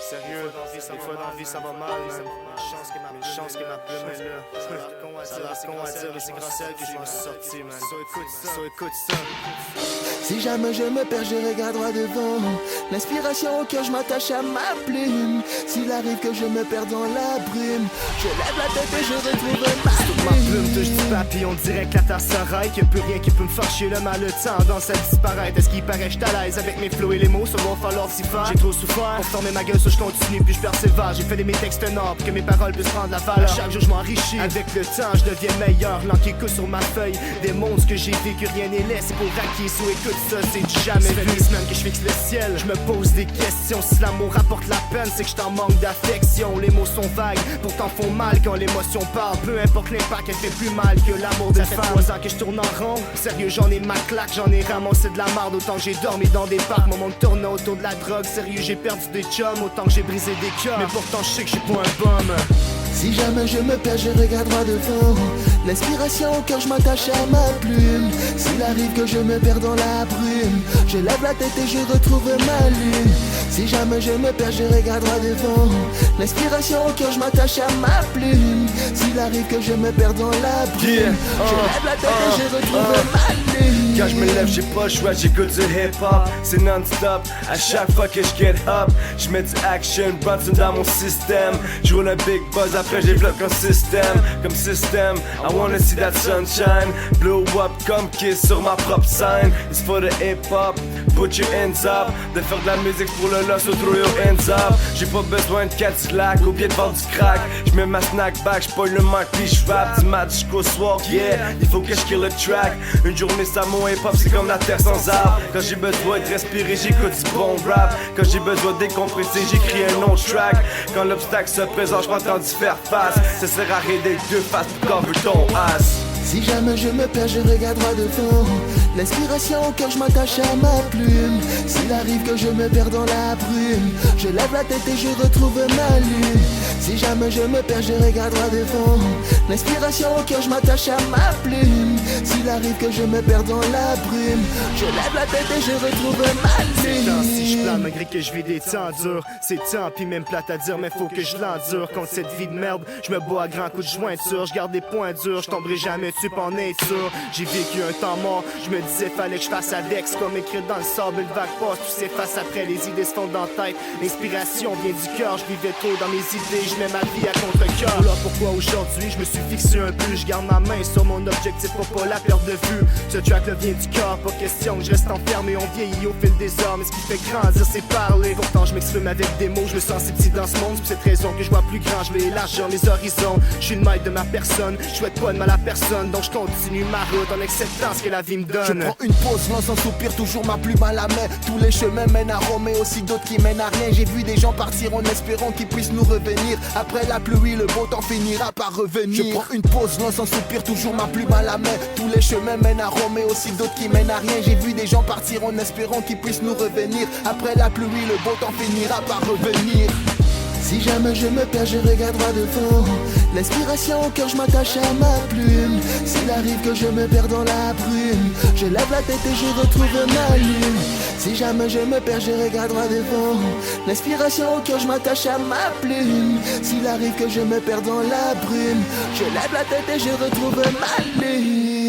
Sérieux, des fois dans la vie ça va mal, man. Une chance que ma plume est là. Ça a l'air con à dire, mais c'est grâce à elle que je m'en suis sorti, man. So écoute ça. Si jamais je me perds, je regarde droit devant. L'inspiration au cœur, je m'attache à ma plume. S'il arrive que je me perds dans la brume, je lève la tête et je retrouve Ma ma plume touche du papillon direct, la terre s'arrête. Y'a plus rien qui peut me faire chier, le mal, le temps dans ça disparaître. Est-ce qu'il paraît que j'suis à l'aise avec mes flots et les mots, ça va falloir s'y faire. J'ai trop souffert, pour fermer ma gueule, ça je continue puis je persévère. J'ai fait des mes textes noirs pour que mes paroles puissent prendre la valeur. Chaque jour je m'enrichis, avec le temps je deviens meilleur. L'encre qui coule sur ma feuille démontre que j'ai vécu, rien n'est laissé pour acquis. So écoute ça, c'est du jamais vu. Des semaines que je fixe le ciel, je me pose des questions. Si l'amour rapporte la peine, c'est que je t'en manque d'affection. Les mots sont vagues, pourtant font mal quand l'émotion parle. Peu importe l'impact, elle fait plus mal que l'amour de femme. Ça fait 3 ans que je tourne en rond. Sérieux, j'en ai ma claque, j'en ai ramassé de la marde. Autant que j'ai dormi dans des parcs, mon monde tourne autour de la drogue. Sérieux, j'ai perdu des chums, autant que j'ai brisé des cœurs. Mais pourtant je sais que je suis pas un bum. Si jamais je me perds, je regarde droit devant. L'inspiration au cœur, je m'attache à ma plume. S'il arrive que je me perds dans la brume, je lève la tête et je retrouve ma lune. Si jamais je me perds, je regarde droit devant. L'inspiration au cœur, je m'attache à ma plume. S'il arrive que je me perds dans la brume, je lève la tête et je retrouve ma lune. Quand je me lève, j'ai pas le choix, j'écoute du hip-hop. C'est non-stop, à chaque fois que je get up, je mets du action, Bronson dans mon système. Je roule un big buzz, après je développe un système. Comme système, I wanna see that sunshine. Blow up comme Kiss sur ma propre scène. It's for the hip-hop, put your hands up. De faire de la musique pour le loss, so throw your hands up. J'ai pas besoin de Cadillac ou bien de vendre du crack. J'mets ma snack back, j'poil le mic puis j'rappe du match jusqu'au soir, yeah. Il faut que j'kill le track. Une journée ça mon hip-hop c'est comme la terre sans arbre. Quand j'ai besoin de respirer j'écoute du bon rap. Quand j'ai besoin de décompresser j'écris un autre track. Quand l'obstacle se présente je m'entends d'y faire face. Ça sert à rien d'être deux faces pour cover ton ass. Si jamais je me perds, je regarde droit devant. L'inspiration au cœur, je m'attache à ma plume. S'il arrive que je me perds dans la brume, je lève la tête et je retrouve ma lune. Si jamais je me perds, je regarde droit devant. L'inspiration au cœur, je m'attache à ma plume. S'il arrive que je me perds dans la brume, je lève la tête et je retrouve ma lune. Si je plane malgré que je vis des temps durs, c'est tant pis même plate à dire mais faut que je l'endure. Contre cette vie de merde, je me bois à grands coups de jointure. Je garde des points durs, je tomberai jamais dessus pour en être sûr. J'ai vécu un temps mort, je me disais fallait que je fasse avec. C'est comme écrit dans le sable, une vague passe, tout s'efface après. Les idées se font dans la tête, l'inspiration vient du cœur. Je vivais trop dans mes idées, je mets ma vie à contre-cœur. Voilà pourquoi aujourd'hui je me suis fixé un but. Je garde ma main sur mon objectif pour pas la perdre de vue. Ce track là vient du cœur, pas question que je reste enfermé. On vieillit au fil des heures, mais ce qui fait grandir c'est parler. Pourtant je m'exprime avec des mots, je me sens si petit dans ce monde. C'est pour cette raison que je vois plus grand, je vais élargir mes horizons. Je suis le maître de ma personne, je souhaite pas de mal à personne. Donc je continue ma route en acceptant ce que la vie me donne. Je prends une pause, lance un soupir, toujours ma plume à la main. Tous les chemins mènent à Rome et aussi d'autres qui mènent à rien. J'ai vu des gens partir en espérant qu'ils puissent nous revenir. Après la pluie, le beau temps finira par revenir. Je prends une pause, lance un soupir, toujours ma plume à la main. Tous les chemins mènent à Rome et aussi d'autres qui mènent à rien. J'ai vu des gens partir en espérant qu'ils puissent nous revenir. Après la pluie, le beau temps finira par revenir. Si jamais je me perds, je regarde droit devant. L'inspiration au cœur, je m'attache à ma plume. S'il arrive que je me perds dans la brume, je lève la tête et je retrouve ma lune. Si jamais je me perds, je regarde droit devant. L'inspiration au cœur, je m'attache à ma plume. S'il arrive que je me perds dans la brume, je lève la tête et je retrouve ma lune.